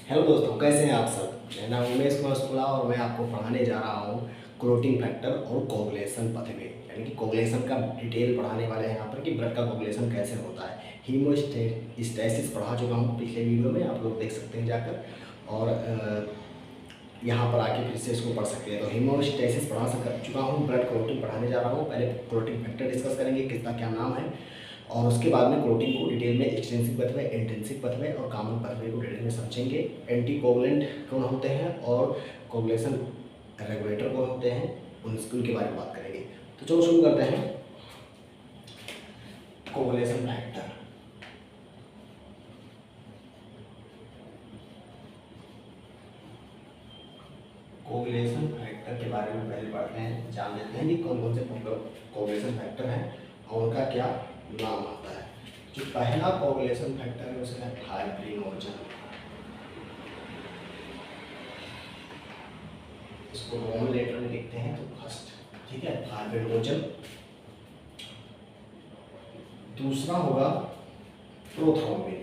Hello दोस्तों, कैसे हैं आप सब। मेरा नाम उमेश कुमार और मैं आपको पढ़ाने जा रहा हूँ क्लोटिंग फैक्टर और कोगुलेशन पथवे, यानी कि कोगुलेशन का डिटेल पढ़ाने वाले हैं यहाँ पर कि ब्लड का कोगुलेशन कैसे होता है। हीमोस्टैसिस पढ़ा चुका हूँ पिछले वीडियो में, आप लोग देख सकते हैं जाकर, और यहाँ पर आके फिर से इसको पढ़ सकते हैं। तो हीमोस्टैसिस पढ़ा चुका हूँ, ब्लड क्लोटिंग पढ़ाने जा रहा हूँ। पहले क्लोटिंग फैक्टर डिस्कस करेंगे, किसका क्या नाम है, और उसके बाद में क्लोटिंग को डिटेल में एक्सटेंसिव पथवे, इंटेंसिव पथवे और कॉमन पथवे को डिटेल में समझेंगे। एंटी कोगुलेंट कौन होते हैं और कोगुलेशन रेगुलेटर कौन होते हैं, उनके बारे में बात करेंगे। तो चलो शुरू करते हैं। कोगुलेशन फैक्टर, कोगुलेशन फैक्टर के बारे में पहले पढ़ते हैं, जान लेते हैं कि कौन कौन से कोगुलेशन फैक्टर हैं और उनका क्या नाम आता है। जो पहला कोगुलेशन फैक्टर है उसका है फाइब्रिनोजन। इसको रोमन लेटर में लिखते हैं तो फर्स्ट, ठीक है, फाइब्रिनोजन। दूसरा होगा प्रोथ्रोम्बिन,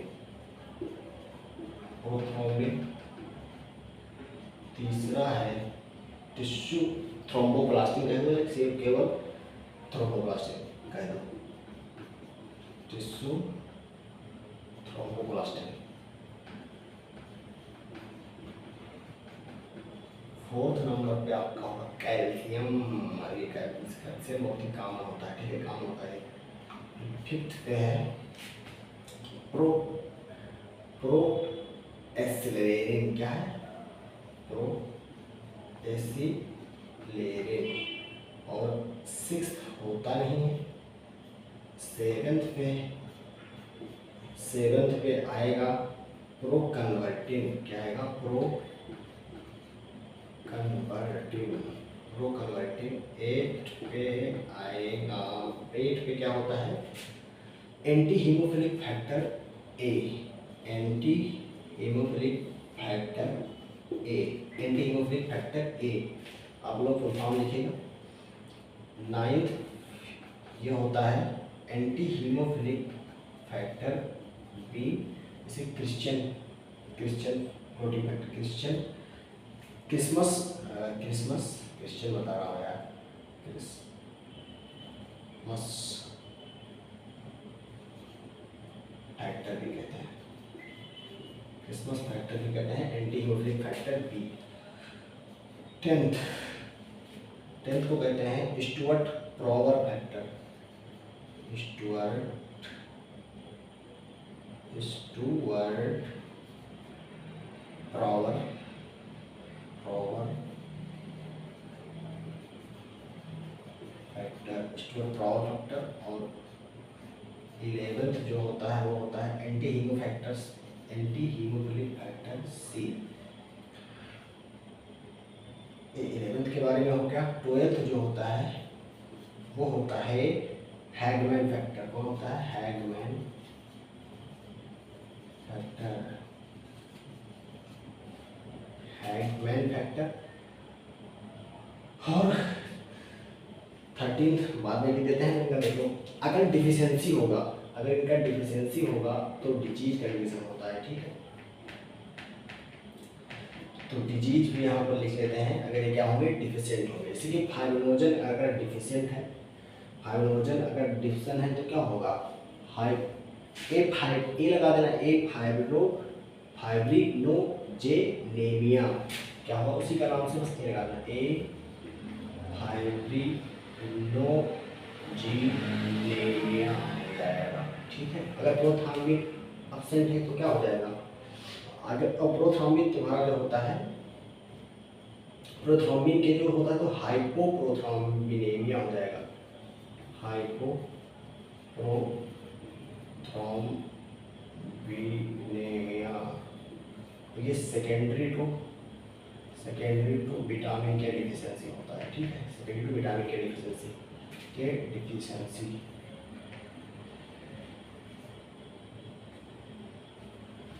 प्रोथ्रोम्बिन। तीसरा है टिश्यू थ्रोम्बोप्लास्टिन, कह दो सिर्फ केवल थ्रोम्बोप्लास्टिन कह दो, टिश्यू थ्रोम्बोप्लास्टिन। फोर्थ नंबर पे आपका होगा कैल्शियम। ये कैल्शियम बहुत ही काम होता है, ठीक है, काम होता है। फिफ्थ पे है प्रो प्रो एसिलेरिन, क्या है, प्रो एसिलेरिन। और सिक्स्थ होता नहीं है। सेवेंथ पे आएगा प्रो कन्वर्टिन, क्या आएगा, pro convertin, pro convertin. Eight पे आएगा, एट पे क्या होता है, एंटी हीमोफिलिक फैक्टर ए, एंटी हीमोफिलिक फैक्टर ए, एंटी हीमोफिलिक फैक्टर ए, आप लोग फुल फॉर्म लिखिएगा। नाइन्थ ये होता है एंटी हीमोफिलिक फैक्टर बी, इसे क्रिश्चियन प्रोटीन फैक्टर, क्रिश्चियन बता रहा हूँ यार, क्रिसमस फैक्टर भी कहते हैं, क्रिसमस फैक्टर भी कहते हैं, anti haemophilic factor B. Tenth को कहते हैं Stuart Prower factor, Stuart Prower factor, Stuart Prower factor. और 11th जो होता है वो होता है एंटी हीमोफिलिक फैक्टर सी। 11th के बारे में हो गया। 12th जो होता है वो होता है हैगमैन फैक्टर, कौन होता है, हैगमैन फैक्टर, हैगमैन फैक्टर। और 13th बाद में लिख देते हैं, इनका देखो, अगर डिफिशियंसी होगा, अगर इनका डिफिशियंसी होगा तो डिजीज कंडीशन होता है, ठीक है। तो डिजीज भी यहाँ पर लिख लेते हैं, अगर ये क्या होंगे, डिफिशियंट होंगे। इसीलिए फाइब्रिनोजन अगर डिफिशियंट है, फाइब्रिनोजन अगर डिफिशियंट है तो क्या होगा, ए लगा देना, फाइब्रिनोजेनेमिया, क्या होगा, उसी का नाम से बस ए लगा देना, ए फाइब्रिनोजेनेमिया हो जाएगा, ठीक है। अगर प्रोथ्रोम्बिन एब्सेंट है तो क्या हो जाएगा, अगर प्रोथ्रोम्बिन तुम्हारा जो होता है, प्रोथ्रोम्बिन के जो होता है तो हाइपोप्रोथ्रोम्बिनेमिया हो जाएगा, हाइपोप्रोथ्रोम्बिनेमिया। तो ये सेकेंडरी टू विटामिन के डिफिशियंसी होता है, ठीक है, सेकेंडरी टू विटामिन के डिफिशियंसी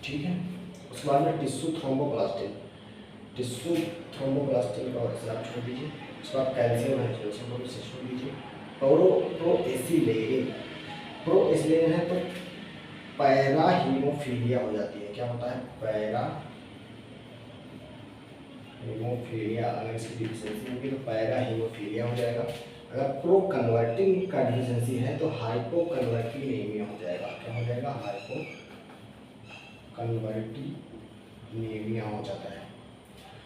ठीक है। उसके बाद में टिश्यू थ्रोम्बोप्लास्टिन का आप छोड़ दीजिए। उसके बाद कैल्शियम हाइड्रोक्साइड छोड़ दीजिए। प्रोएसिलेरिन है तो पैरा हीमोफीलिया हो जाती है, क्या होता है, पैरा हीमोफीलिया अगर इसकी डिफिशियंसी होगी तो पैरा हीमोफीलिया हो जाएगा। अगर प्रो कन्वर्टिंग का डिफिशियंसी है तो हाइपो कन्वर्टिनेमिया हो जाएगा। क्या हो जाएगा? हाइपो कन्वर्टिनेमिया हो जाता है।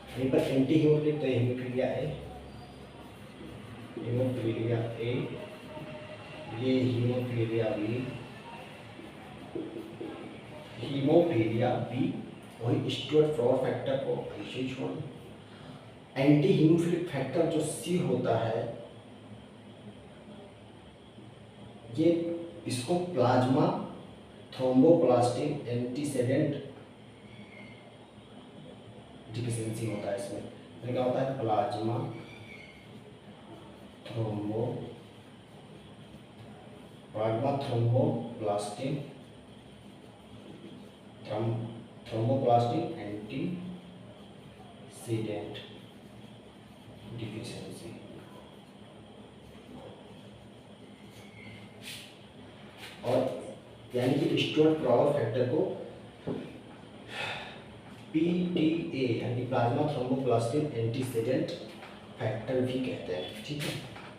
यहीं पर एंटी हीमोफिलिक तो हीमोफीलिया ए, ये हीमोफीलिया बी वही स्टुअर्ट फ्लॉवर फैक्टर को ऐसे ही छोड़। एंटी हीमोफिलिक फैक्टर जो सी होता है ये इसको प्लाज्मा थ्रोम्बोप्लास्टिन एंटीसेडेंट डिफिशियंसी होता है। इसमें क्या होता है? Plasma thromboplastin antecedent deficiency. और यानी कि स्टुअर्ट फ्लॉवर फैक्टर को PTA यानी प्लाज्मा थ्रोम्बोप्लास्टिन एंटीसेडेंट फैक्टर भी कहते हैं। ठीक है,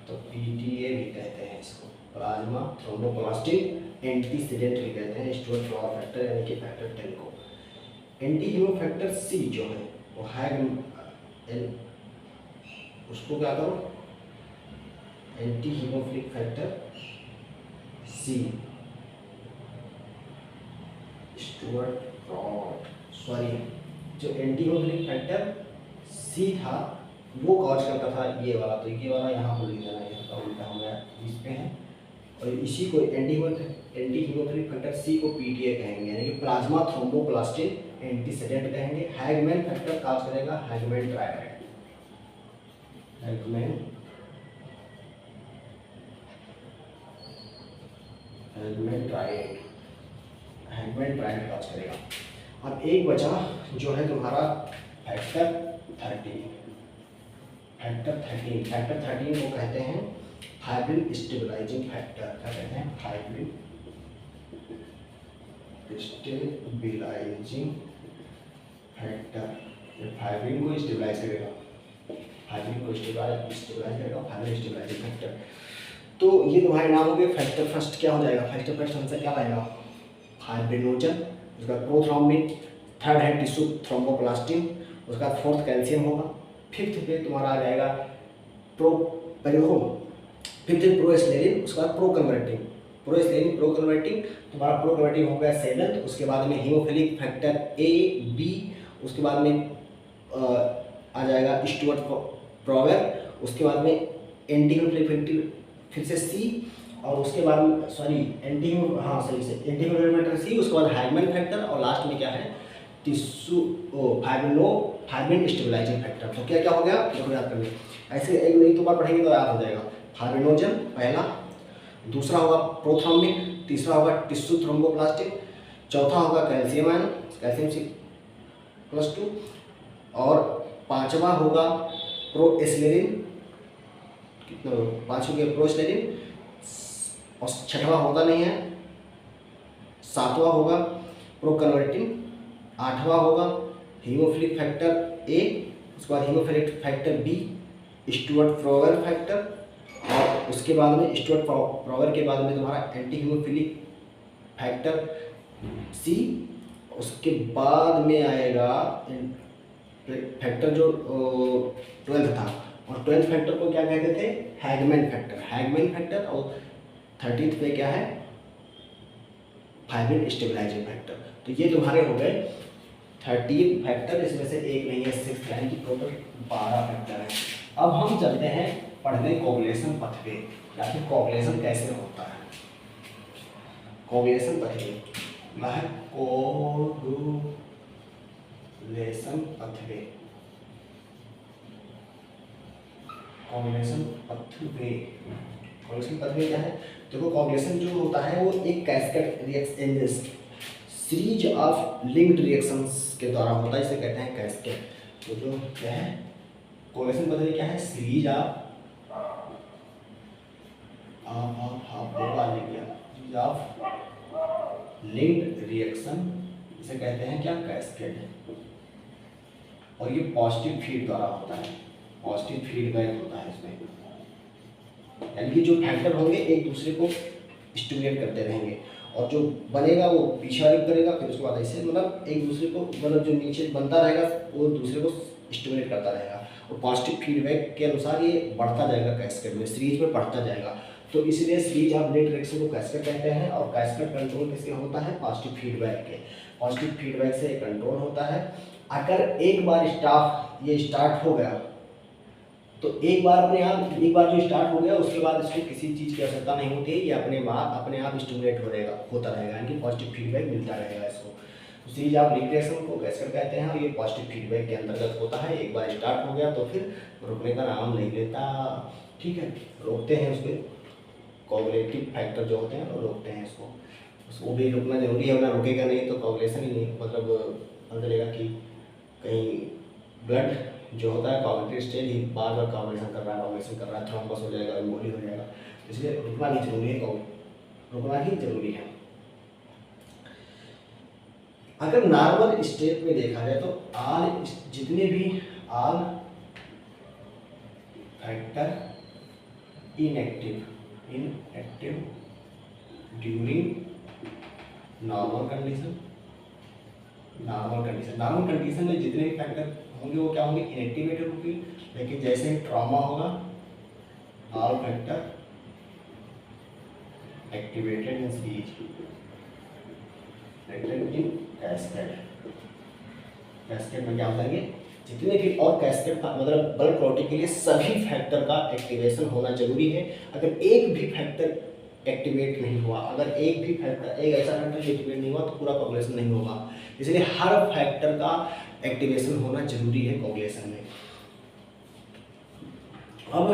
तो PTA भी कहते हैं इसको, प्लाज्मा थ्रोम्बोप्लास्टिन एंटीसेडेंट भी कहते हैं स्टुअर्ट फ्लॉवर फैक्टर यानी कि फैक्टर 10 को। एंटी हीमो फैक्टर सी जो है वो उसको क्या करो? एंटी हीमोफिलिक फैक्टर सी जो एंटी हीमोफिलिक फैक्टर सी था वो कॉज करता था ये वाला, तो ये वाला यहाँ पर लिख देना, ये उल्टा हो गया इस पे है। और इसी को एंटी हीमोफिलिक फैक्टर सी को PTA कहेंगे यानी कि प्लाज्मा थ्रोम्बोप्लास्टिन एंटीसेडेंट कहेंगे। हैगमैन फैक्टर कॉज करेगा हैगमैन ट्रायड कॉज करेगा। अब एक बचा जो है तुम्हारा फैक्टर 13। फैक्टर 13 को कहते हैं फाइब्रिन स्टेबलाइजिंग फैक्टर। क्या कहते हैं? Fibrin stabilising factor. फाइब्रिन को स्टेबलाइज करेगा, फाइब्रिन स्टेबलाइजिंग फैक्टर। तो ये तुम्हारे नाम हो गए फैक्टर फर्स्ट। क्या हो जाएगा? फैक्टर फर्स्ट आंसर क्या आएगा? फाइब्रिनोजन, उसका प्रोथ्रोम्बिन, थर्ड है टिश्यू थ्रोम्बोप्लास्टिन, उसका फोर्थ कैल्शियम होगा। फिफ्थ पे तुम्हारा आ जाएगा प्रोएस्लेरिन, उसके बाद प्रो कन्वर्टिंग तुम्हारा प्रो कन्वर्टिंग हो गया 7th। उसके बाद में हीमोफिलिक फैक्टर A B, उसके बाद में आ जाएगा स्टुअर्ट फ्लॉवर, उसके बाद में एंटी हीमोफिलिक फैक्टर फिर से C, और उसके बाद एंटी हीमोफिलिक फैक्टर C, उसके बाद हैगमैन फैक्टर, और लास्ट में क्या है? Fibrin stabilising factor. तो क्या क्या हो गया देखो याद करने, ऐसे एक नहीं तो बार पढ़ेंगे तो याद हो जाएगा। फाइब्रिनोजन पहला, दूसरा होगा प्रोथ्रोम्बिन, तीसरा होगा टिश्यू थ्रोम्बोप्लास्टिन, चौथा होगा कैल्शियम +2, और पांचवा होगा प्रोएस्लेरिन। कितना पाँच हो गया? प्रोएस्लेरिन, और छठवा होता नहीं है, सातवां होगा प्रो कन्वर्टिंग, आठवां होगा हीमोफिलिक फैक्टर A, उसके बाद haemophilic factor B, Stuart flower factor, और उसके बाद में स्टुअर्ट फ्लॉवर के बाद में तुम्हारा एंटी हीमोफिलिक फैक्टर C, उसके बाद में आएगा फैक्टर जो 12th था, और 12th फैक्टर को क्या कहते थे? Hageman factor. और 13th पे क्या है? Fibrin stabilising factor. तो ये तुम्हारे हो गए 13 फैक्टर, इसमें से एक नहीं है 6, यानी कि टोटल 12 फैक्टर है। अब हम चलते हैं पढ़ने कोगुलेशन पथवे, या फिर कोगुलेशन कैसे होता है। कोगुलेशन पथवे कोगुलेशन पथवे क्या है? देखो कोगुलेशन जो होता है वो एक cascade reaction series of linked reactions के द्वारा होता है, इसे कहते हैं कैस्केड। तो जो क्या है कोगुलेशन पथवे क्या है? सीरीज ऑफ लिंक्ड रिएक्शन, इसे कहते हैं क्या? कैस्केड। और ये पॉजिटिव फीड द्वारा होता है, पॉजिटिव फीडबैक होता है इसमें, यानी कि जो फैक्टर होंगे एक दूसरे को स्टिमुलेट करते रहेंगे और जो बनेगा वो पीछे वाले करेगा, फिर उसके बाद ऐसे मतलब एक दूसरे को मतलब जो नीचे बनता रहेगा वो दूसरे को स्टिमुलेट करता रहेगा और पॉजिटिव फीडबैक के अनुसार ये बढ़ता जाएगा कैस्केड में, सीरीज में बढ़ता जाएगा। तो इसलिए सीरीज ऑफ ब्लेड रिएक्शन को कैस्केड कहते हैं और कैस्केड कंट्रोल किसके होता है, पॉजिटिव फीडबैक के, पॉजिटिव फीडबैक से कंट्रोल होता है। अगर एक बार ये स्टार्ट हो गया तो एक बार जो स्टार्ट हो गया उसके बाद इसको किसी चीज़ की आवश्यकता नहीं होती है, ये अपने आप स्टिमुलेट होता रहेगा, यानी कि पॉजिटिव फीडबैक मिलता रहेगा इसको। तो सीरीज ऑफ रिएक्शन को कैस्केड कहते हैं और ये पॉजिटिव फीडबैक के अंतर्गत होता है। एक बार स्टार्ट हो गया तो फिर रुकने का नाम नहीं लेता, ठीक है, रोकते हैं उसके कोगुलेटिव फैक्टर जो होते हैं वो रोकते हैं उसको भी रुकना जरूरी है, वरना रुकेगा नहीं तो कोगुलेशन ही नहीं, मतलब पता चलेगा कि कहीं ब्लड जो होता है कोगुलेटिव स्टेज ही बार बार कोगुलेशन कर रहा है, थ्रोम्बस हो जाएगा, एम्बोली हो जाएगा, इसलिए रुकना भी जरूरी है, रुकना ही जरूरी है। अगर नॉर्मल स्टेट में देखा जाए तो जितने भी all factor inactive during normal condition में जितने भी फैक्टर होंगे वो क्या होंगे, इनएक्टिवेटेड होंगे। लेकिन जैसे ही ट्रॉमा होगा all factor activated in series in cascade में क्या होता है, जितने भी और कैस्केड मतलब ब्लड क्लॉटिंग के लिए सभी फैक्टर का एक्टिवेशन होना जरूरी है। अगर एक भी फैक्टर एक्टिवेट नहीं हुआ, अगर एक ऐसा फैक्टर एक्टिवेट नहीं हुआ तो पूरा कोगुलेशन नहीं होगा, इसलिए हर फैक्टर का एक्टिवेशन होना जरूरी है कोगुलेशन में। अब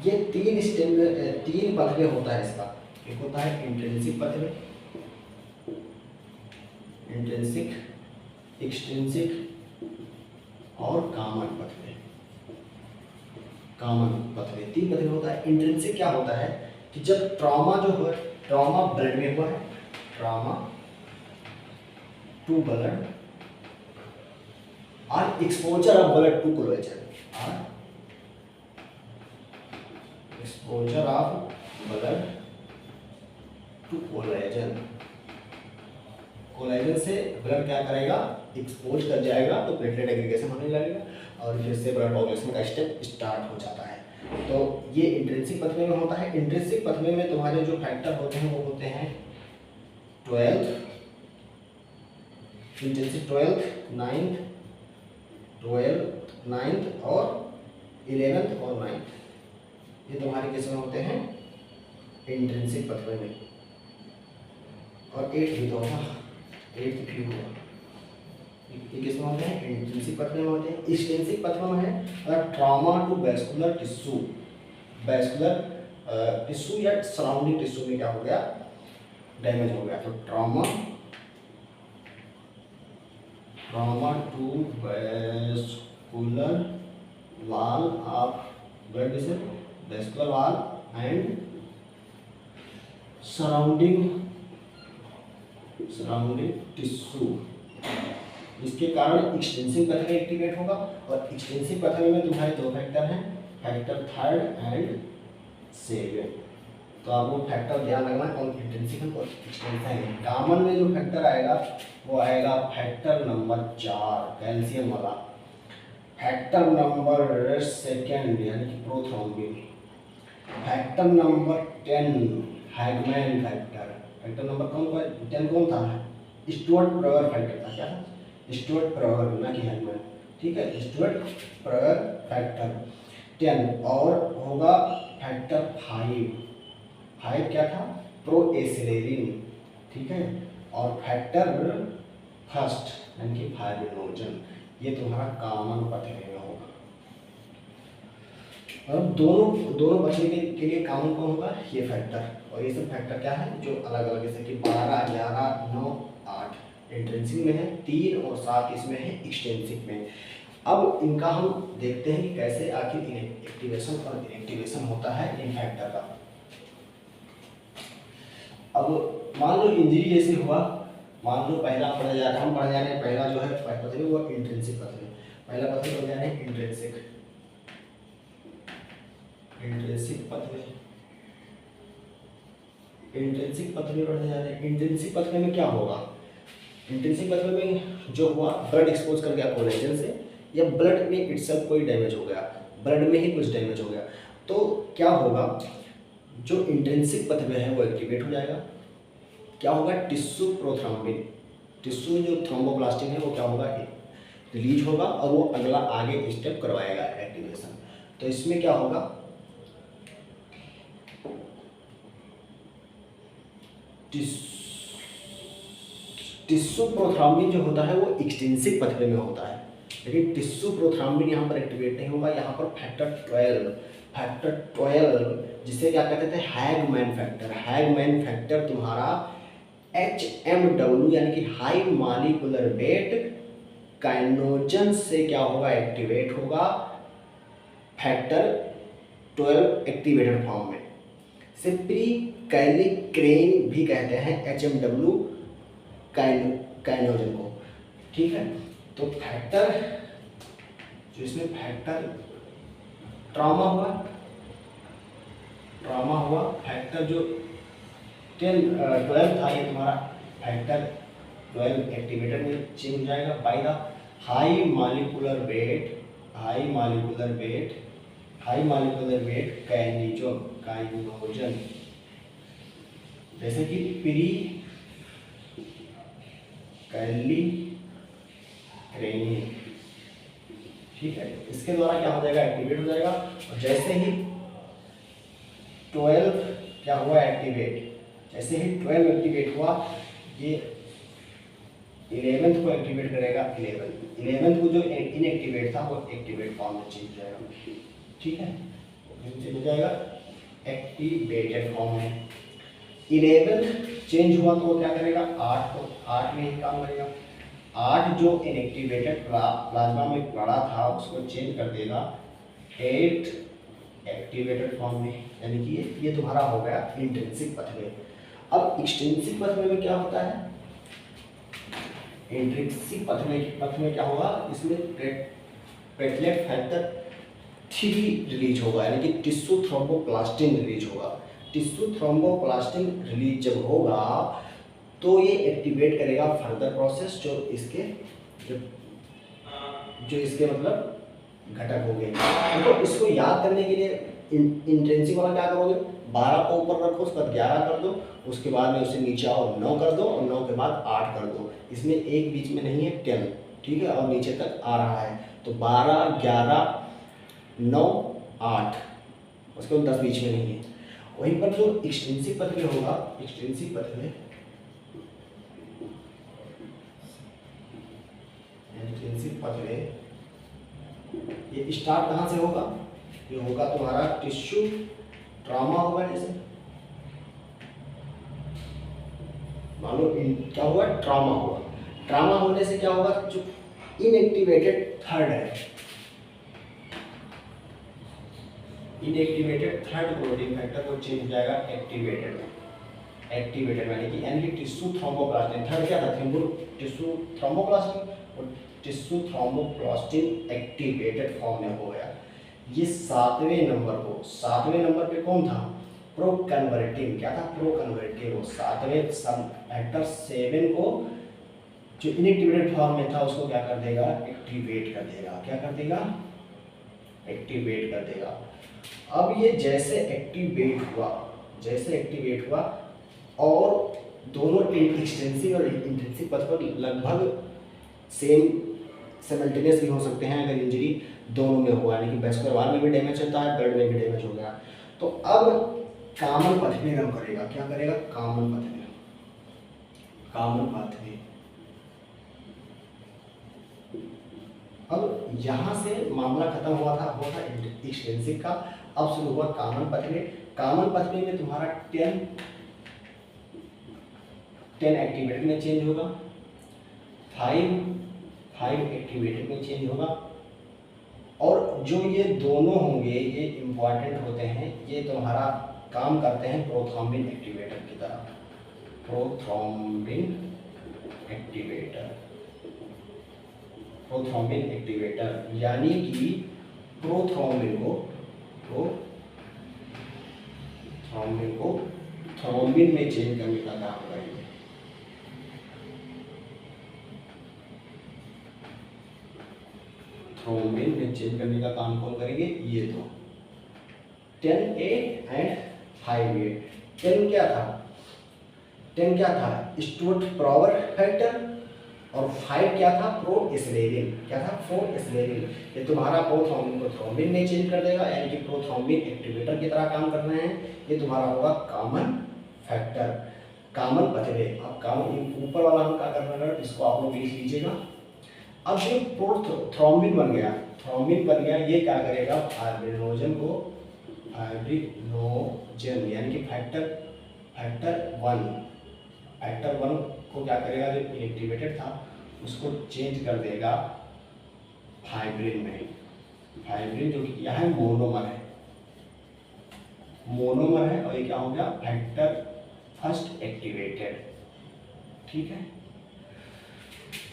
ये तीन पथवे होता है इसका, एक होता है इंट्रिंसिक पथवे, इंट्रिंसिक, एक्सट्रिंसिक और कॉमन पथवे, तीन पथवे होता है। इंट्रिंसिक क्या होता है कि जब ट्रॉमा ब्लड में हुआ है, ट्रॉमा टू ब्लड और exposure of blood to collagen, exposure of blood to collagen से ब्लड क्या करेगा, एक्सपोज कर जाएगा तो प्लेटलेट एग्रीगेशन होने लगेगा और फिर से ब्लड कोगुलेशन का स्टेप स्टार्ट हो जाता है। तो ये इंट्रिंसिक पथवे में होता है। इंट्रिंसिक पथवे में तुम्हारे जो फैक्टर होते हैं वो होते हैं 12th, इंट्रिंसिक 12th, 9th और 11th और 9th, ये तुम्हारे किस में होते हैं, इंट्रिंसिक पथवे में। और 8th भी तो होगा, 8th भी होगा, ये किस में होते हैं, इंट्रिंसिक पथवे में होते हैं। एक्सट्रिंसिक पथवे में है अगर ट्रॉमा टू वैस्कुलर टिश्यू या सराउंडिंग टिश्यू में क्या हो गया, डैमेज हो गया, तो trauma to vascular wall of blood vessel, vascular wall and surrounding tissue, इसके कारण एक्सटेंसिव पथवे एक्टिवेट होगा। और एक्सटेंसिव पथवे में तुम्हारे दो फैक्टर हैं, फैक्टर 3rd एंड 7th, तो आपको फैक्टर ध्यान रखना है, और इंटेंसिव और एक्सटेंसिव है। कॉमन में जो फैक्टर आएगा वो आएगा फैक्टर नंबर 4 कैल्शियम वाला, फैक्टर नंबर 2 यानी कि prothrombin, factor number 10 Hageman factor number 10 कौन था, स्टुअर्ट ब्रगर फैक्टर था, क्या था, स्टुअर्ट ब्रगर ना कि हैगमैन, ठीक है, स्टुअर्ट ब्रगर फैक्टर 10। और होगा फैक्टर 5 क्या था, प्रोएसिलेरिन, ठीक है, और फैक्टर 1 यानी कि फाइब्रिनोजन, ये तुम्हारा कॉमन पथवे में होगा। और दोनों पथवे के लिए कॉमन कौन होगा, ये फैक्टर, और ये सब फैक्टर क्या है जो अलग अलग, जैसे कि 12, 11, 9, 8 इंट्रिंसिक में है, 3 और 7 इसमें है एक्सटेंसिक में। अब इनका हम देखते हैं कि कैसे आखिर एक्टिवेशन और इनएक्टिवेशन होता है इन फैक्टर का। अब मान लो इंजरी जैसे हुआ मान लो पहला पढ़ा जा रहा है, हम पढ़ जा रहे हैं पहला जो है पथवे वो इंट्रिंसिक पथवे, पहला पथवे पढ़ जा रहे हैं इंट्रिंसिक पथवे, इंट्रिंसिक पथवे पढ़ने जा रहे हैं। इंट्रिंसिक पथवे में क्या होगा, इंट्रिंसिक पथवे में जो हुआ ब्लड एक्सपोज कर गया कोलेजन से, या ब्लड में इटसेल्फ कोई डैमेज हो गया, ब्लड में ही कुछ डैमेज हो गया, तो क्या होगा, जो इंट्रिंसिक पथवे है वो एक्टिवेट हो जाएगा। क्या होगा, टिश्यू प्रोथ्रोम्बिन, टिश्यू में जो थ्रोम्बोप्लास्टिन है वो क्या होगा, रिलीज होगा और वो अगला आगे स्टेप करवाएगा एक्टिवेशन। तो इसमें क्या होगा, टिश्यू प्रोथ्रोम्बिन जो होता है वो एक्सटेंसिव पथवे में होता है, लेकिन टिश्यू प्रोथ्रोम्बिन यहाँ पर एक्टिवेट नहीं होगा। यहाँ पर फैक्टर 12 जिसे क्या कहते थे, हैगमैन फैक्टर, हैगमैन फैक्टर तुम्हारा HMW यानी कि हाई मॉलिक्यूलर वेट काइनोजन से क्या होगा, एक्टिवेट होगा फैक्टर 12 एक्टिवेटेड फॉर्म में। से प्री कैलिक्रेन भी कहते हैं HMW काइनोजन को, ठीक है। तो फैक्टर जो इसमें फैक्टर ट्रॉमा हुआ, फैक्टर जो 12 था ये तुम्हारा फैक्टर 12 एक्टिवेटर में चेंज हो जाएगा by the high molecular weight kininogen, जैसे कि प्री कैलिक्रेनिन, ठीक है। इसके द्वारा क्या हो जाएगा, एक्टिवेट हो जाएगा। और जैसे ही 12 क्या हुआ एक्टिवेट, जैसे ही 12 एक्टिवेट हुआ, ये 11th को एक्टिवेट करेगा। 11th को जो इनएक्टिवेट था वो एक्टिवेट फॉर्म में चेंज हो जाएगा, ठीक है, चेंज हो जाएगा एक्टिवेटेड फॉर्म में। 11th चेंज हुआ तो वो क्या करेगा, 8 में ही काम करेगा। 8 जो इनएक्टिवेटेड प्लाज्मा में पड़ा था उसको चेंज कर देगा 8 एक्टिवेटेड फॉर्म में, यानी कि ये तुम्हारा हो गया इंट्रिंसिक पथवे। अब एक्सट्रिंसिक पथवे में क्या होता है, इंट्रिंसिक पथवे क्या होगा, इसमें प्लेटलेट फैक्टर 3 रिलीज होगा, यानी कि टिश्यू थ्रोम्बोप्लास्टिन रिलीज होगा। टिश्यू थ्रोम्बोप्लास्टिन रिलीज जब होगा तो ये एक्टिवेट करेगा फर्दर प्रोसेस जो इसके मतलब घटक हो गए। तो इसको याद करने के लिए इंट्रिंसिक वाला क्या करोगे, 12 को ऊपर रखो, उसके बाद 11 कर दो, उसके बाद में उसे नीचे और 9 कर दो, और 9 के बाद 8 कर दो। इसमें एक बीच में नहीं है 10, ठीक है, और नीचे तक आ रहा है। तो 12, 11, 9, 8, उसके बाद 10 बीच में नहीं है। वहीं पर जो एक्सट्रिंसिक पथवे होगा, एक्सट्रिंसिक पथवे ये स्टार्ट कहाँ से होगा, ये होगा तुम्हारा टिश्यू ट्रॉमा होगा। जैसे मान लो क्या हुआ, ट्रॉमा होने से क्या होगा, जो इनएक्टिवेटेड थर्ड प्रोटीन फैक्टर वो चेंज हो जाएगा एक्टिवेटेड यानी कि टिश्यू थ्रोम्बोप्लास्टिन। थर्ड क्या था, टिश्यू थ्रोम्बोप्लास्टिन, और टिश्यू थ्रोम्बोप्लास्टिन एक्टिवेटेड फॉर्म में हो गया। ये 7वें नंबर पे कौन था, प्रोकन्वर्टिन। क्या था, प्रोकन्वर्टिन। वो 7वें फैक्टर 7 को जो इनएक्टिवेटेड फॉर्म में था उसको क्या कर देगा, एक्टिवेट कर देगा। क्या कर देगा, एक्टिवेट कर देगा। अब ये जैसे एक्टिवेट हुआ और दोनों एक्सटेंसिव और इंटेंसिव पथ पर लगभग सिमल्टेनियस भी हो सकते हैं अगर इंजरी दोनों में हुआ, यानी कि वेस्कुलर वॉल में भी डैमेज होता है, ब्लड में भी डैमेज हो गया। तो अब कॉमन पथवे हम करेगा, क्या करेगा, कॉमन पथवे। अब यहाँ से मामला खत्म हुआ था एक्सटेंसिव का, अब शुरू हुआ कॉमन पथवे। कॉमन पथवे में तुम्हारा 10 एक्टिवेटेड में चेंज होगा, 5 एक्टिवेटेड में चेंज होगा। और जो ये दोनों होंगे ये इम्पॉर्टेंट होते हैं, ये तुम्हारा काम करते हैं प्रोथ्रोम्बिन एक्टिवेटर की तरह। प्रोथ्रोम्बिन एक्टिवेटर, प्रोथ्रोम्बिन एक्टिवेटर, यानी कि प्रोथ्रोम्बिन को थ्रोम्बिन में चेंज करने का काम करेंगे। थ्रोम्बिन में चेंज करने का काम कौन करेंगे? ये दो, 10A एंड 5A। 10 क्या था? 10 क्या था? स्टुअर्ट प्रॉवर फैक्टर, और 5 क्या था? प्रो एस्लेरिन। क्या था? प्रो एस्लेरिन। ये तुम्हारा प्रोथ्रोम्बिन को थ्रोम्बिन में चेंज कर देगा, यानी कि प्रोथ्रोम्बिन एक्टिवेटर की तरह काम करना है। ये तुम्हारा होगा कॉमन फैक्टर, कॉमन पथवे। अब कॉमन ऊपर वाला हम क्या करना है, इसको आप लोग लिख लीजिएगा। अब ये थ्रोम्बिन बन गया, ये क्या करेगा? फाइब्रिनोजन यानी कि फैक्टर 1 को क्या करेगा? जो इनएक्टिवेटेड था उसको चेंज कर देगा फाइब्रिन में। फाइब्रिन जो कि यह मोनोमर है, और ये क्या हो गया? Factor first activated. ठीक है,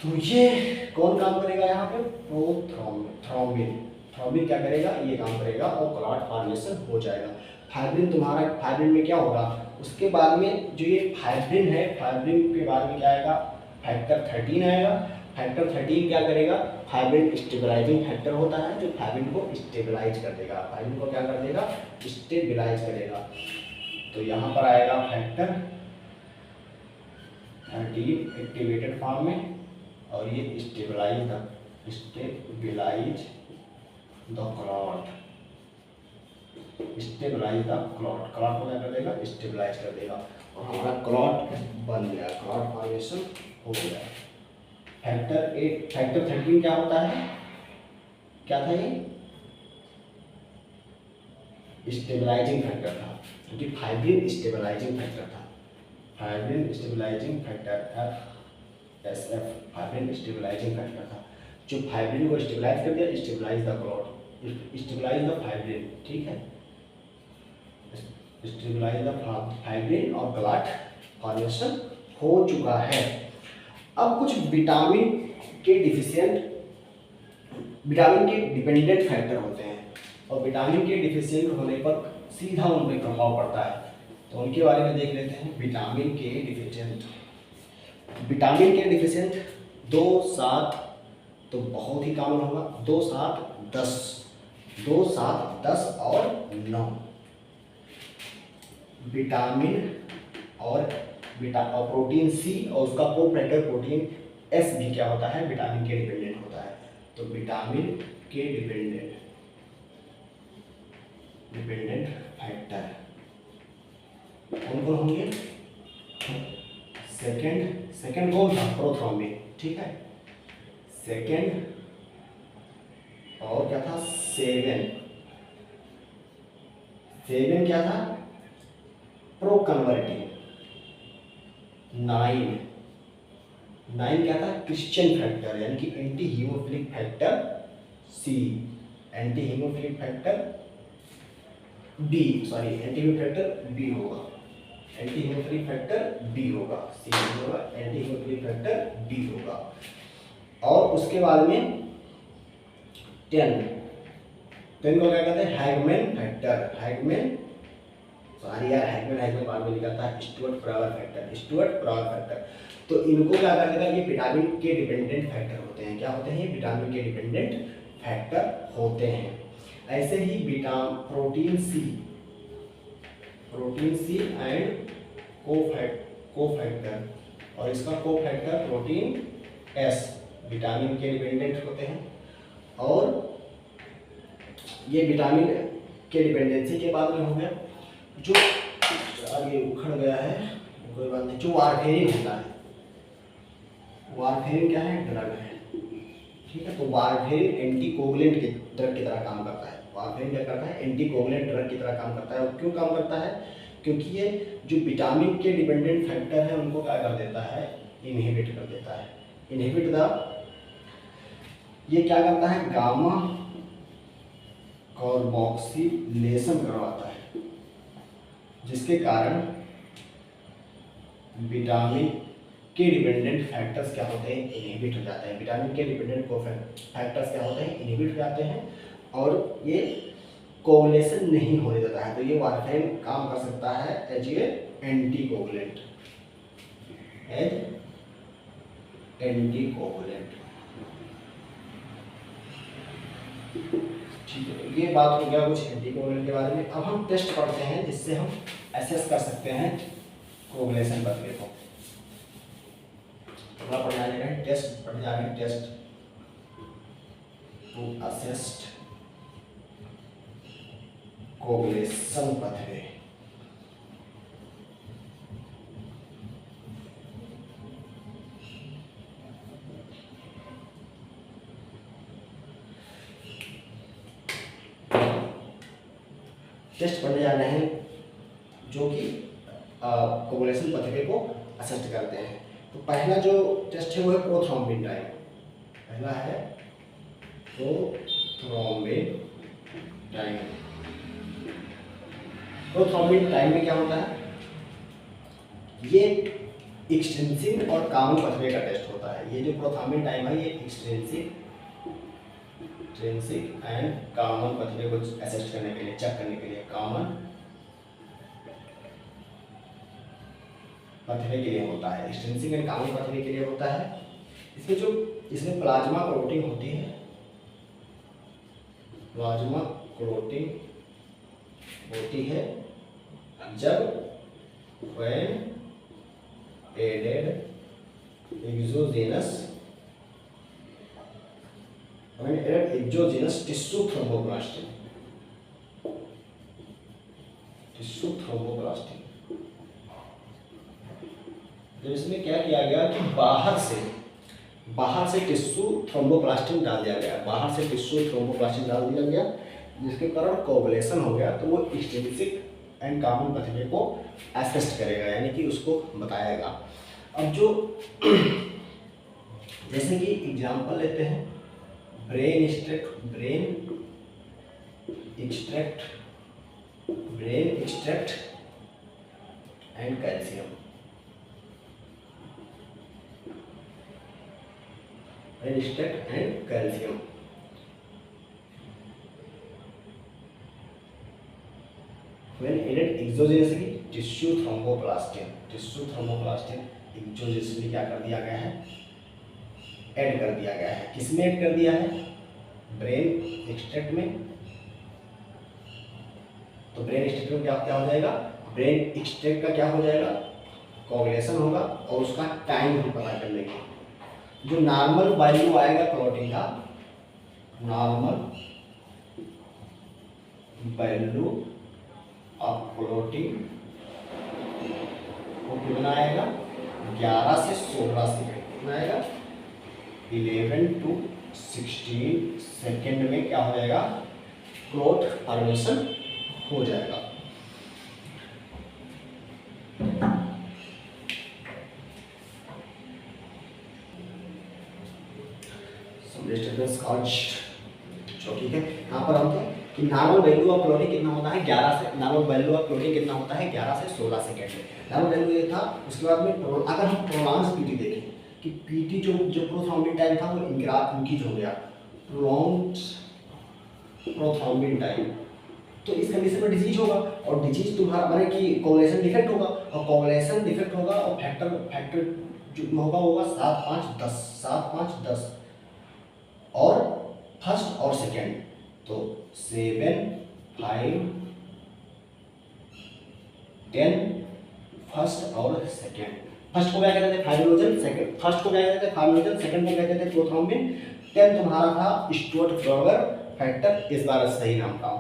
तो ये कौन काम करेगा यहाँ पे? थ्रोम्बिन क्या करेगा? ये काम करेगा और क्लॉट फॉर्मेशन हो जाएगा। फाइब्रिन में क्या होगा? उसके बाद में जो ये फाइब्रिन है, फाइब्रिन के बाद में क्या आएगा? फैक्टर 13 आएगा। फैक्टर 13 क्या करेगा? फाइब्रिन स्टेबलाइजिंग फैक्टर होता है, जो फाइब्रिन को स्टेबलाइज कर देगा। फाइब्रिन को क्या कर देगा? स्टेबलाइज करेगा। तो यहाँ पर आएगा फैक्टर 13 एक्टिवेटेड फॉर्म में, और ये स्टेबलाइज क्लॉट को क्या कर देगा? स्टेबलाइज कर देगा, और हमारा क्लॉट बन गया, क्लॉट फॉर्मेशन हो गया। फैक्टर 13 क्या होता है? क्या था ये? स्टेबलाइजिंग फैक्टर था, क्योंकि फाइब्रिन स्टेबलाइजिंग फैक्टर था। Fibrin stabilising factor SF, fibrin stabilising factor था, जो फाइब्रिन को स्टेबलाइज कर दिया। Stabilise the clot, stabilise the fibrin. ठीक है, स्टेबलाइज द फाइब्रिन और क्लॉट फॉर्मेशन हो चुका है। अब कुछ विटामिन के डिपेंडेंट फैक्टर होते हैं, और विटामिन के डिफिशिएंट होने पर सीधा उन पर प्रभाव पड़ता है, तो उनके बारे में देख लेते हैं। विटामिन के डिफिशिएंट 2, 7 तो बहुत ही कॉमन होगा। 2, 7, 10 और 9 विटामिन और प्रोटीन सी और उसका कोफैक्टर प्रोटीन एस भी क्या होता है? विटामिन के डिपेंडेंट होता है। तो विटामिन के डिपेंडेंट फैक्टर कौन कौन होंगे? सेकंड कौन था? प्रोथ्रोम्बिन। ठीक है, सेकंड, और क्या था? 7 क्या था? Pro converting. 9 क्या था? क्रिश्चियन फैक्टर, यानी कि anti haemophilic factor C, anti haemophilic factor B होगा, एंटी हीमोफिलिक फैक्टर बी होगा, सी होगा, एंटी हीमोफिलिक फैक्टर बी होगा। और उसके बाद में 10 को क्या कहते हैं? Hageman factor. हैगमैन बाद में निकलता है स्टुअर्ट प्रॉवर फैक्टर। तो इनको क्या कर देगा? ये विटामिन के डिपेंडेंट फैक्टर होते हैं। क्या होते हैं? ये विटामिन के डिपेंडेंट फैक्टर होते हैं। ऐसे ही प्रोटीन सी एंड कोफैक्टर, और इसका कोफैक्टर प्रोटीन एस विटामिन के डिपेंडेंट होते हैं। और ये विटामिन के डिपेंडेंसी के बाद में हो गया, जो आगे उखड़ गया है, कोई बात नहीं। जो वारफेरिन होता है, वारफेरिन क्या है? ड्रग है। ठीक है, तो वारफेरिन एंटीकोगुलेंट के ड्रग की तरह काम करता है। वारफेरिन क्या करता है? एंटीकोगुलेंट ड्रग की तरह काम करता है। और क्यों काम करता है? क्योंकि ये जो विटामिन के डिपेंडेंट फैक्टर है उनको क्या कर देता है? इनहिबिट कर देता है। ये क्या करता है? गामा कार्बोक्सिलेशन करवाता है, जिसके कारण विटामिन के डिपेंडेंट फैक्टर्स क्या होते हैं, इनहिबिट हो जाते हैं। विटामिन के डिपेंडेंट फैक्टर्स क्या होते हैं, इनहिबिट हो जाते हैं और ये कोगुलेशन नहीं होने देता है। तो ये वारफेन काम कर सकता है as a anticoagulant, as anticoagulant. ठीक है, तो ये बात हो गया कुछ एंटी कोगुलेंट के बारे में। अब हम टेस्ट पढ़ते हैं जिससे हम एसेस कर सकते हैं कोगुलेशन पथवे को। थोड़ा पढ़ जाएगा टेस्ट, पढ़ जाएंगे test to assess coagulation pathway. Test पढ़ने जा रहे हैं जो कि कोगुलेशन पथवे को असेस्ट करते हैं। तो पहला जो टेस्ट है वो है प्रोथ्रोम्बिन टाइम। पहला है प्रोथ्रोम्बिन टाइम। प्रोथ्रोम्बिन टाइम में क्या होता है, ये एक्सटेंसिव और कॉमन पथवे का टेस्ट होता है। ये जो प्रोथ्रोम्बिन टाइम है ये एक्सटेंसिव एंड कॉमन पथवे को असेस्ट करने के लिए, चेक करने के लिए, कॉमन पथवे के लिए होता है, एक्सटेंसिव एंड कॉमन पथवे के लिए होता है। इसमें प्लाज्मा क्लोटिंग होती है, प्लाज्मा क्लोटिंग होती है जब when added exogenous tissue thromboplastin, जब इसमें क्या किया गया कि बाहर से टिश्यू थ्रोम्बोप्लास्टिन डाल दिया गया, बाहर से टिश्यू थ्रोम्बोप्लास्टिन डाल दिया गया, जिसके कारण कोगुलेशन हो गया। तो वो एक्सटेंसिव एंड कॉमन पथवे को असेस्ट करेगा, यानी कि उसको बताएगा। अब जो जैसे कि एग्जांपल लेते हैं, brain extract and calcium. Brain extract and calcium. When added exogenously tissue thromboplastin एक्सोजेनसली क्या कर दिया गया है, ऐड कर दिया गया है। किसमें ऐड कर दिया है, ब्रेन एक्सट्रैक्ट में। तो ब्रेन एक्सट्रैक्ट में क्या हो जाएगा, ब्रेन एक्सट्रैक्ट का क्या हो जाएगा, कोगुलेशन होगा। और उसका टाइम हम पता कर लेंगे। जो नॉर्मल वैल्यू आएगा क्लोटिंग का, नॉर्मल वैल्यू ऑफ क्लोटिंग वो कितना आएगा, 11 से 16 सेकेंड। कितना आएगा, 11 to 16 सेकेंड में क्या हो जाएगा, क्लोट फॉर्मेशन हो जाएगा। ठीक है, यहाँ पर हम कि नॉर्मल वैल्यू ऑफ क्लोटिंग कितना होता है, 11 से, नॉर्मल वैल्यू ऑफ क्लोटिंग कितना होता है, 11 से 16 सेकेंड में नॉर्मल वैल्यू ये था। उसके बाद में अगर हम प्रोलॉन्ग पीटी देखें कि पीटी जो प्रोथ्रोम्बिन टाइम था वो इंक्रीज हो गया, प्रोलॉन्ग प्रोथ्रोम्बिन टाइम, तो इस कंडीशन में डिजीज होगा। और डिजीज तुम्हारा माने कि कोगुलेशन डिफेक्ट होगा, और कोगुलेशन डिफेक्ट होगा और फैक्टर जो होगा 7, 5, 10 और फर्स्ट और सेकेंड। तो 7, 5, 10 फर्स्ट और सेकेंड। फर्स्ट को क्या कहते थे, फाइब्रिनोजन। सेकेंड फर्स्ट को क्या कहते थे, फाइब्रिनोजन। सेकेंड को कहते थे प्रोथ्रोम्बिन। 10 तुम्हारा था स्टुअर्ट फ्लावर फैक्टर, इस बार सही नाम था।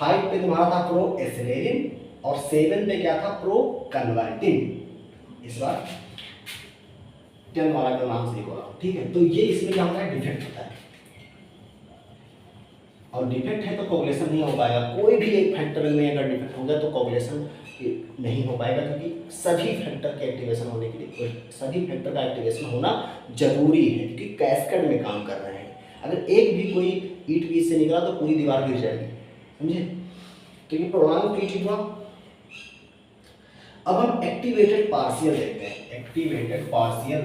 5 पे तुम्हारा था प्रो एसिलेरिन, और 7 पे क्या था, प्रो कन्वर्टिन। इस बार 10 वाला का नाम सही होगा, ठीक है। तो ये इसमें क्या होता है, डिफेक्ट होता है, और डिफेक्ट है तो कोगुलेशन नहीं हो पाएगा। कोई भी एक फैक्टर में अगर डिफेक्ट हो गया तो कोगुलेशन नहीं हो पाएगा, क्योंकि सभी फैक्टर के एक्टिवेशन होने के लिए, सभी फैक्टर का एक्टिवेशन होना जरूरी है, क्योंकि कैस्केड में काम कर रहे हैं। अगर एक भी कोई ईंट बीच से निकला तो पूरी दीवार गिर जाएगी, समझे। तो ये प्रोलॉन्ग पीटी हुआ। अब हम एक्टिवेटेड पार्शियल देखते हैं। एक्टिवेटेड पार्शियल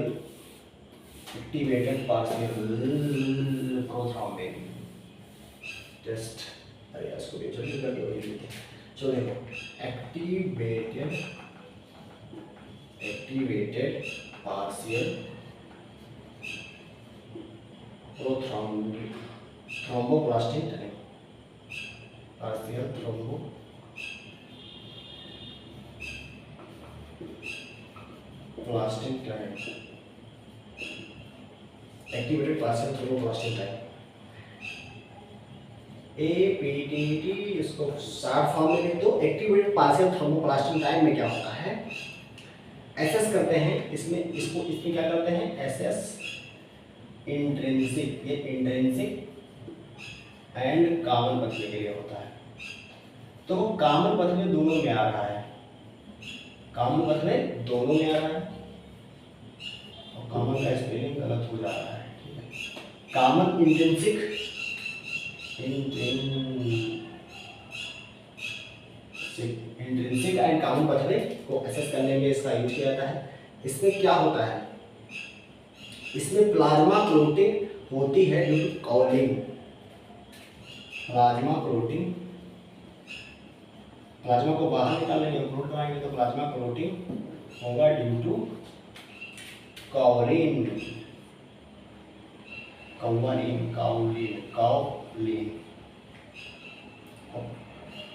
प्रोथ्रोम्बिन जस्ट, अरे इसको भी जल्दी कर दो। चलो देखो, activated partial thromboplastin type, partial thromboplastin type, activated partial thromboplastin type APTT, इसको शॉर्ट फॉर्म में लिख दो। एक्टिवेटेड पार्शियल थ्रोम्बोप्लास्टिन टाइप में क्या होता है, एसएस करते हैं इसमें क्या करते हैं, एसएस इंट्रिंसिक, ये इंट्रिंसिक एंड कॉमन पथले के लिए होता है। तो कॉमन पथले दोनों में आ रहा है, कॉमन पथले दोनों में आ रहा है, और कॉमन का स्पेलिंग गलत हो जा रहा है। कॉमन इंट्रिंसिक एंड कॉमन पथले को एसेस करने में इसका यूज किया जाता है। इसमें क्या होता है, इसमें प्लाज्मा क्लोटिंग होती है ड्यू टू कॉलिंग, प्लाज्मा को बाहर निकालने में क्लोट कराएंगे तो प्लाज्मा क्लोटिंग होगा ड्यू टू कॉलिन।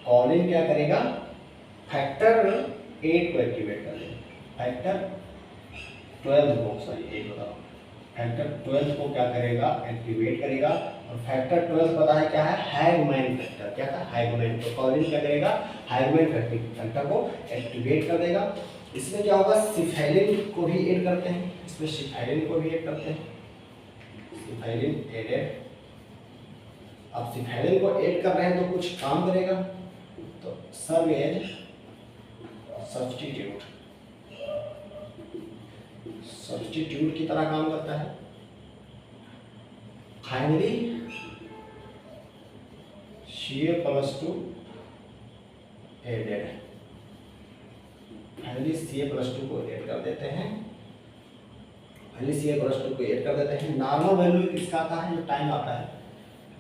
कॉलिन क्या करेगा, फैक्टर 8 को एक्टिवेट कर देगा, फैक्टर 12 को, सॉरी 8 बताओ, फैक्टर 12 को क्या करेगा, एक्टिवेट करेगा। और फैक्टर 12 पता है क्या है, हैगमैन फैक्टर। क्या था, हैगमैन। तो कॉलिन क्या करेगा, हैगमैन फैक्टर को एक्टिवेट कर देगा। इसमें क्या होगा, सिफेलिन को भी ऐड करते हैं, इसमें सिफेलिन को भी ऐड करते हैं, सिफेलिन एडेड। अब सिफेलिन को ऐड कर रहे हैं तो कुछ काम करेगा, तो सर्व एज सब्स्टिट्यूट की तरह काम करता है। Finally Ca+2 added, finally Ca+2 को ऐड कर देते हैं, नॉर्मल वैल्यू किसका आता है, जो टाइम आता है,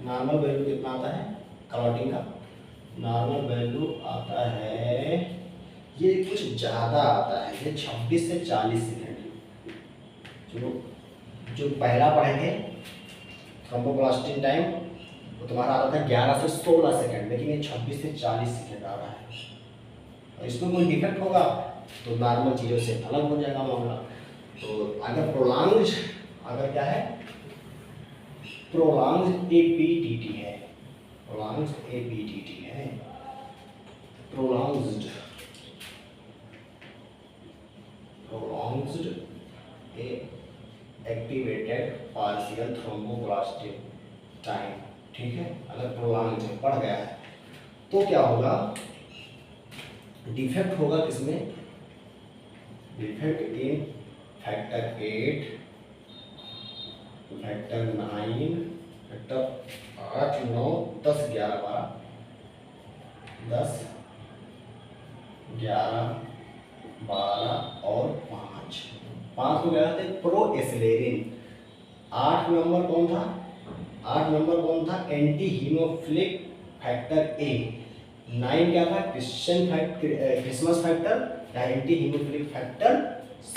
नॉर्मल वैल्यू कितना आता है क्लॉटिंग का, नॉर्मल वैल्यू आता है, ये कुछ ज़्यादा आता है, ये 26 से 40 सेकेंड। जो पहला पढ़ेंगे थ्रोम्बोप्लास्टिन टाइम, वो तुम्हारा आता था 11 से 16 सेकेंड, लेकिन ये 26 से 40 सेकेंड आ रहा है। और इसमें कोई डिफेक्ट होगा तो नॉर्मल चीज़ों से अलग हो जाएगा मामला। तो अगर क्या है, प्रोलॉन्ग्ड APTT है, prolonged activated partial thromboplastin time, ठीक है। अगर प्रोलॉन्ग्ड बढ़ गया है तो क्या होगा, डिफेक्ट होगा किसमें, defect in factor 8, factor 9, factor 8, 9, 10, 11, 12, 10, 11, 12 और 5 को क्या कहते हैं, प्रो एसिलेरिन। 8 नंबर कौन था, एंटी हीमोफिलिक फैक्टर A। 9 क्या था, क्रिसमस फैक्टर या anti haemophilic factor C,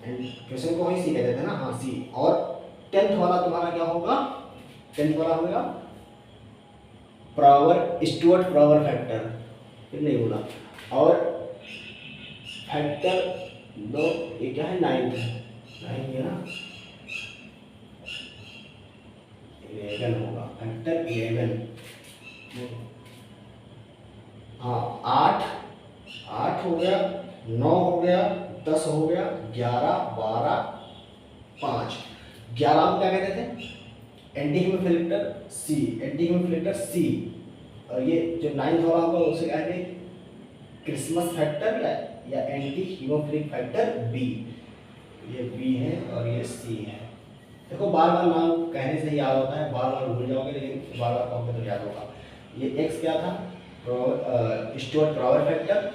question को वही सी कहते थे ना, हाँ C। और 10th वाला तुम्हारा क्या होगा, 10th वाला होगा स्टुअर्ट प्रॉवर फैक्टर, फिर नहीं बोला। और फैक्टर 2 ये क्या है, 9 है ना, 11 होगा, फैक्टर 11। हाँ 8 हो गया, 9 हो गया, 10 हो गया, 11, 12, 5। 11 को क्या कहते थे, एंटी हीमोफिलिक C। और ये जो 9th वाला होगा उसे कहते हैं क्रिसमस फैक्टर या एंटी हीमोफिलिक फैक्टर B। ये B है और ये C है। देखो बार बार नाम कहने से याद होता है, बार बार भूल जाओगे, लेकिन बार बार कहोगे तो याद होगा। ये X क्या था, स्टुअर्ट प्रॉवर फैक्टर,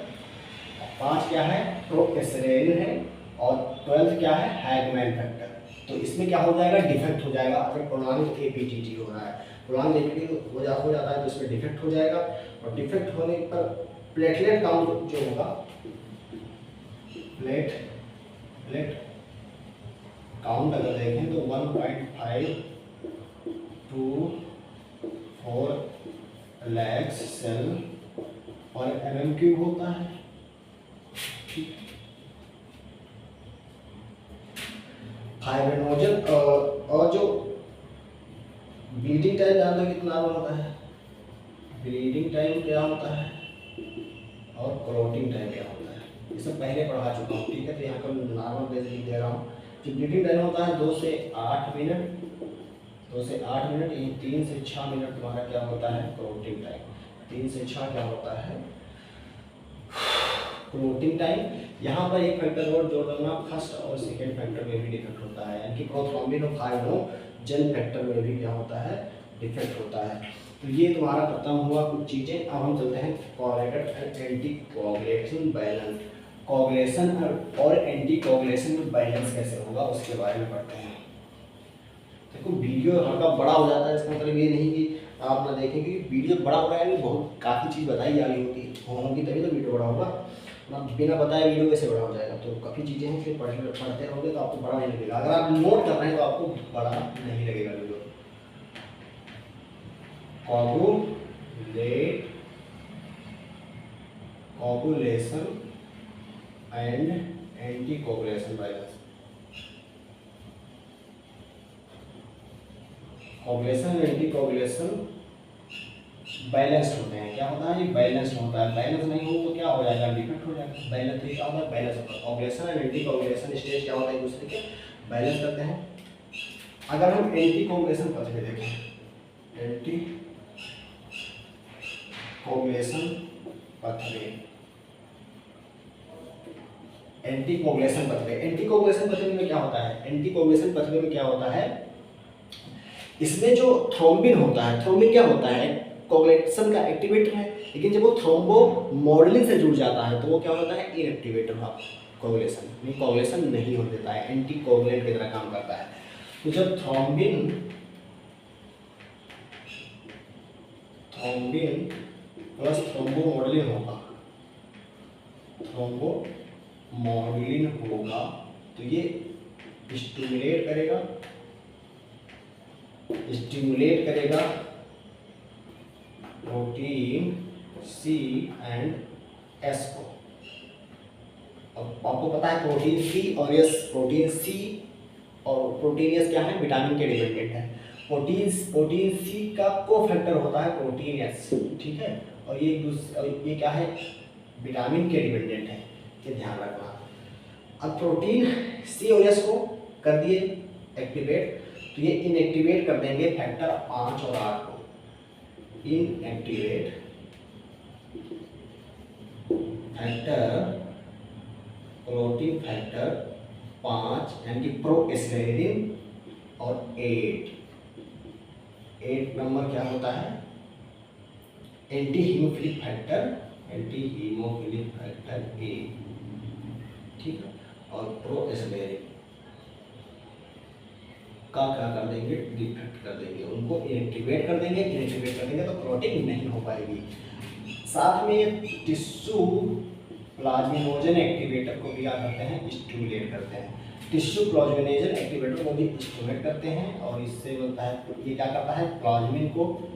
5 क्या है, प्रोएस्टेरेलिन है, और 12 क्या है, हैगमैन फैक्टर। तो इसमें क्या हो जाएगा, डिफेक्ट हो जाएगा। अगर प्रोलॉन्ग्ड एपीटीटी हो रहा है, प्रोलॉन्ग्ड एपीटीटी हो जाता है तो इसमें डिफेक्ट हो जाएगा, और डिफेक्ट होने पर प्लेटलेट काउंट जो होगा, प्लेट काउंट अगर देखें तो 1.5 to 4 लाख सेल और mm³ होता है। फाइब्रिनोजन और जो ब्लीडिंग टाइम जानते हो कितना होता है, ब्लीडिंग टाइम क्या होता है और क्लॉटिंग टाइम क्या होता है, ये सब पहले पढ़ा चुका हूँ, ठीक है। तो यहाँ पर नॉर्मल बेस लिख दे रहा हूँ। जो ब्लीडिंग टाइम होता है 2 से 8 मिनट, 2 से 8 मिनट, ये 3 से 6 मिनट तुम्हारा क्या होता है, क्लॉटिंग टाइम। 3 से 6 क्या होता है, क्लॉटिंग टाइम। यहाँ पर एक फैक्टर और जोड़ देना, फर्स्ट और सेकेंड फैक्टर में भी डिफेक्ट होता है, यानी कि प्रोथ्रोम्बिन और फाइब्रिनोजन फैक्टर में भी क्या होता है, डिफेक्ट होता है। तो ये तुम्हारा खत्म हुआ कुछ चीज़ें। अब हम चलते हैं coagulator and anti coagulation balance. Coagulation और एंटी कोआगुलेशन में बैलेंस कैसे होगा उसके बारे में पढ़ते हैं। देखो वीडियो हल्का बड़ा हो जाता है, इसका मतलब ये नहीं कि आप ना देखें कि वीडियो बड़ा हो रहा है, बहुत काफ़ी चीज़ बताई जा रही होगी तभी तो वीडियो बड़ा होगा ना, बिना बताए वीडियो कैसे बड़ा हो जाएगा। तो काफ़ी चीज़ें हैं, फिर पढ़ते रहोगे तो आपको बड़ा नहीं लगेगा। अगर आप नोट कर रहे हैं तो आपको बड़ा नहीं लगेगा video. Coagulation and anti coagulation balance. Coagulation and anti coagulation balanced होते हैं। क्या होता है, ये बैलेंस्ड होता है। बैलेंस नहीं हो तो क्या हो जाएगा, डिफेक्ट हो जाएगा। बैलेंस क्या होता है, बैलेंस होता है। Coagulation and anti coagulation stage क्या होता है, एक दूसरे के बैलेंस करते हैं। अगर हम एंटी कोआगुलेशन पथ में देखें, anti coagulation पथवे, anti coagulation पथवे। Anti coagulation पथवे में क्या होता है, एंटी कोआगुलेशन पथवे में क्या होता है, इसमें जो थ्रोम्बिन होता है, थ्रोम्बिन क्या होता है, कोआगुलेशन का एक्टिवेटर है, लेकिन जब वो थ्रोम्बो मॉडलिंग से जुड़ जाता है तो वो क्या होता है, इनएक्टिवेटर ऑफ कोआगुलेशन, कोआगुलेशन नहीं होने देता है, एंटी कोआगुलेंट की तरह काम करता है। तो जब थ्रोम्बिन प्लस थ्रोम्बो मॉडलिन होगा, थ्रोम्बो मॉडलिन होगा तो ये स्टिमुलेट करेगा प्रोटीन सी एंड एस को। अब आपको पता है प्रोटीन सी और एस, प्रोटीन सी और प्रोटीन एस क्या है, विटामिन के डिपेंडेंट है। प्रोटीन सी का को फैक्टर होता है प्रोटीन एस, ठीक है, और ये क्या है, विटामिन के डिपेंडेंट है, ये ध्यान रखना। अब प्रोटीन सी और एस को कर दिए एक्टिवेट, तो ये इनएक्टिवेट कर देंगे फैक्टर 5 और 8 को। इनएक्टिवेट फैक्टर, प्रोटीन फैक्टर 5 यानी कि प्रोएस्टेरेलिन और 8 नंबर क्या होता है, anti haemophilic factor, anti haemophilic factor A, ठीक है, और प्रोएस्टेरेलिन का क्या कर देंगे, डिफेक्ट कर देंगे, उनको इनएक्टिवेट कर देंगे। इनएक्टिवेट कर देंगे तो क्लॉटिंग नहीं हो पाएगी। साथ में टिश्यू प्लाज्मिनोजन एक्टिवेटर को भी क्या करते हैं, स्टिमुलेट करते हैं। टिश्यू प्लाज्मिनोजन एक्टिवेटर को भी स्टिमुलेट करते हैं, और इससे होता है ये क्या करता है, प्लाज्मिन को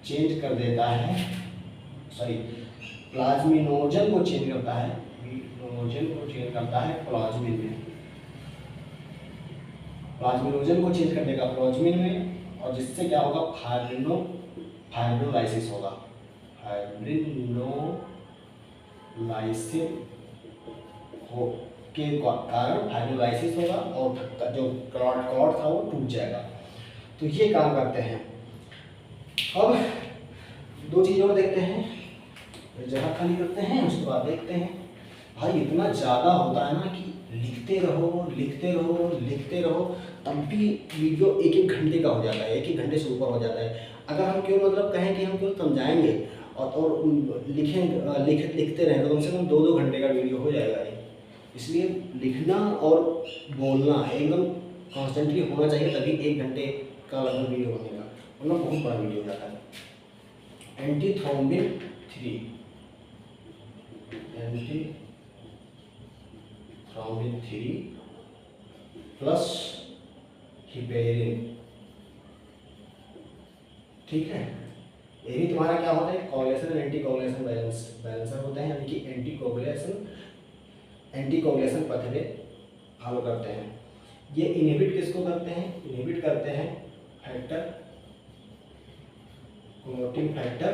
चेंज कर देता है, सॉरी प्लाज्मिनोजन को चेंज करता है, प्लाज्मिन में, प्लाज्मिनोजन को चेंज कर देगा प्लाज्मिन में, और जिससे क्या होगा, फाइब्रोलाइसिस होगा, फाइब्रिनोलाइसिस के कारण फाइब्रोलाइसिस होगा, और जो क्लॉट था वो टूट जाएगा। तो ये काम करते हैं। अब 2 चीज़ और देखते हैं, जगह खाली करते हैं, उसके बाद देखते हैं। भाई इतना ज़्यादा होता है ना कि लिखते रहो, तब भी वीडियो 1-1 घंटे का हो जाता है, 1-1 घंटे से ऊपर हो जाता है। अगर हम क्यों मतलब कहें कि हम क्यों समझाएंगे और लिखते रहें तो कम से कम 2-2 घंटे का वीडियो हो जाएगा ये। इसलिए लिखना और बोलना एकदम कॉन्स्टेंटली होना चाहिए, तभी 1 घंटे का लगभग वीडियो बनेगा, वरना बहुत बड़ा वीडियो हो जाता है। एंटीथ्रोम्बिन 3 प्लस हिपेरिन, ठीक है। ये भी तुम्हारा क्या होता है, कोगुलेशन एंटी कोगुलेशन बैलेंसर होते हैं, यानी कि एंटी कोगुलेशन पाथवे फॉलो करते हैं। ये इनहिबिट किसको करते हैं, इनहिबिट करते हैं फैक्टर क्लोटिंग फैक्टर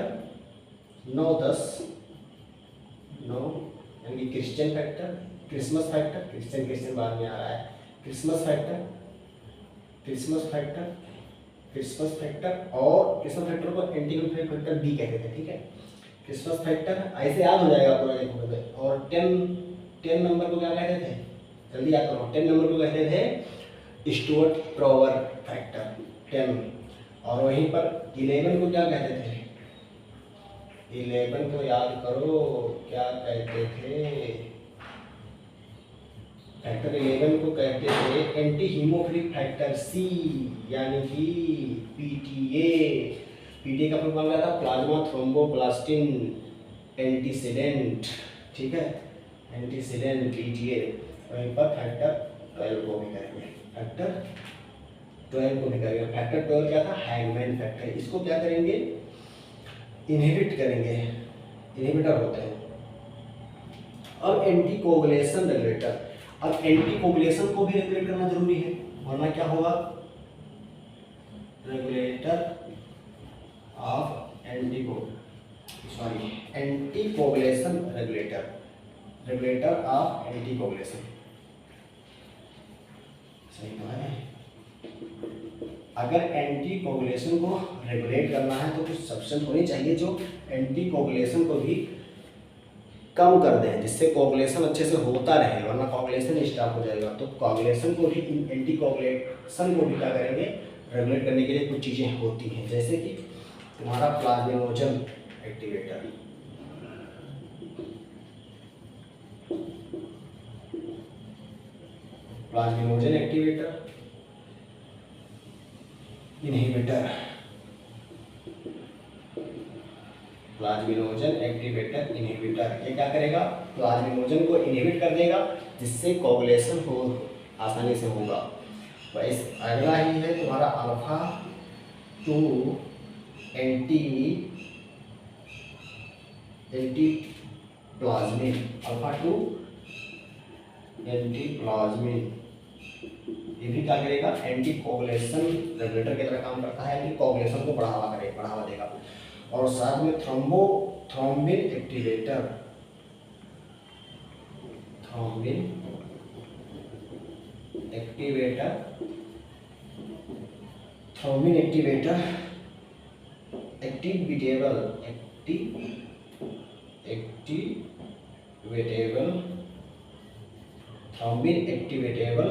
9-10 यानी कि क्रिसमस फैक्टर बाद में आ रहा है, क्रिसमस फैक्टर और क्रिसमस फैक्टर को एंटी फैक्टर बी कहते थे, ठीक है। क्रिसमस फैक्टर ऐसे याद हो जाएगा पूरा देखोगे। और 10 नंबर को क्या कहते थे, जल्दी याद करो, 10 नंबर को कहते थे स्टुअर्ट ट्रोवर फैक्टर 10। और वहीं पर 11 को क्या कहते थे, 11 को याद करो क्या कहते थे, फैक्टर 11 को कहते थे एंटी हीमोफिलिक फैक्टर सी, यानी कि पीटीए का फुल फॉर्म क्या था, प्लाज्मा थ्रोम्बोप्लास्टिन एंटीसीडेंट, ठीक है, एंटीसीडेंट पीटीए। वहीं पर फैक्टर 12 को भी करेंगे, फैक्टर 12 क्या था, हैंगमैन फैक्टर। इसको क्या करेंगे, इनहिबिट करेंगे, इनहिबिटर होते हैं। अब एंटी कोगुलेशन रेगुलेटर, अब एंटी कोगुलेशन को भी रेगुलेट करना जरूरी है, वरना क्या होगा, regulator of anti coagulation regulator of anti coagulation, सही तो है। अगर एंटी कोगुलेशन को रेगुलेट करना है तो कुछ सब्सटेंस होनी चाहिए जो एंटी कोगुलेशन को भी कम कर दें, जिससे कोगुलेशन अच्छे से होता रहे, वरना कोगुलेशन स्टॉप हो जाएगा। तो कोगुलेशन को भी, एंटी कोगुलेशन को भी क्या करेंगे, रेगुलेट करने के लिए कुछ चीज़ें होती हैं, जैसे कि तुम्हारा प्लाज्मिनोजन एक्टिवेटर, इनहिबिटर, ये क्या करेगा, प्लाज्मिनोजन को इनहिबिट कर देगा, जिससे कोगुलेशन हो आसानी से होगा। वैसे अगला ही है तुम्हारा alpha 2 anti plasmin, alpha 2 anti plasmin, ये भी क्या करेगा, एंटी कोगुलेशन रेगुलेटर की तरह काम करता है, कि कोगुलेशन को बढ़ावा देगा। और साथ में थ्रोम्बिन एक्टिवेटर एक्टिवेटेबल थ्रोम्बिन एक्टिवेटेबल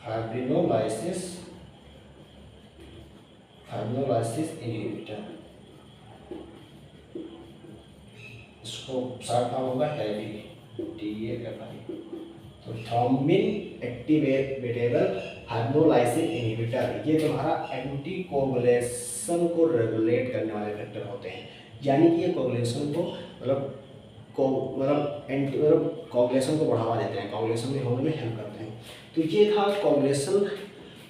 फाइब्रिनोलाइसिस इनहिबिटर, इसको शॉर्ट फॉर्म होगा TAFI। तो थ्रोम्बिन एक्टिवेटेबल फाइब्रिनोलाइसिस इनहिबिटर, ये तुम्हारा एंटी कोगुलेशन को रेगुलेट करने वाले फैक्टर होते हैं, यानी कि ये कोगुलेशन को कोगुलेशन को बढ़ावा देते हैं, कोगुलेशन में होने में हेल्प करते हैं। तो ये था coagulation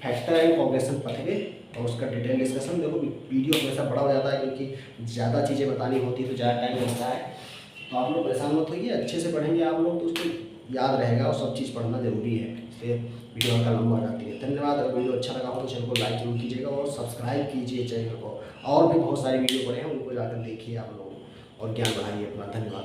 factor and coagulation pathway, और उसका डिटेल डिस्कशन। देखो वीडियो हमेशा बड़ा हो जाता है, क्योंकि ज़्यादा चीज़ें बतानी होती है तो ज़्यादा टाइम लगता है। तो आप लोग परेशान मत होइए, अच्छे से पढ़ेंगे आप लोग तो उसको याद रहेगा, और सब चीज़ पढ़ना जरूरी है, इसलिए वीडियो हल्का लंबा हो जाती है। धन्यवाद। अगर वीडियो अच्छा लगा हो तो चैनल को लाइक जरूर कीजिएगा और सब्सक्राइब कीजिए चैनल को, और भी बहुत सारी वीडियो पड़े हैं उनको जाकर देखिए आप लोग और ज्ञान बढ़ाइए अपना। धन्यवाद।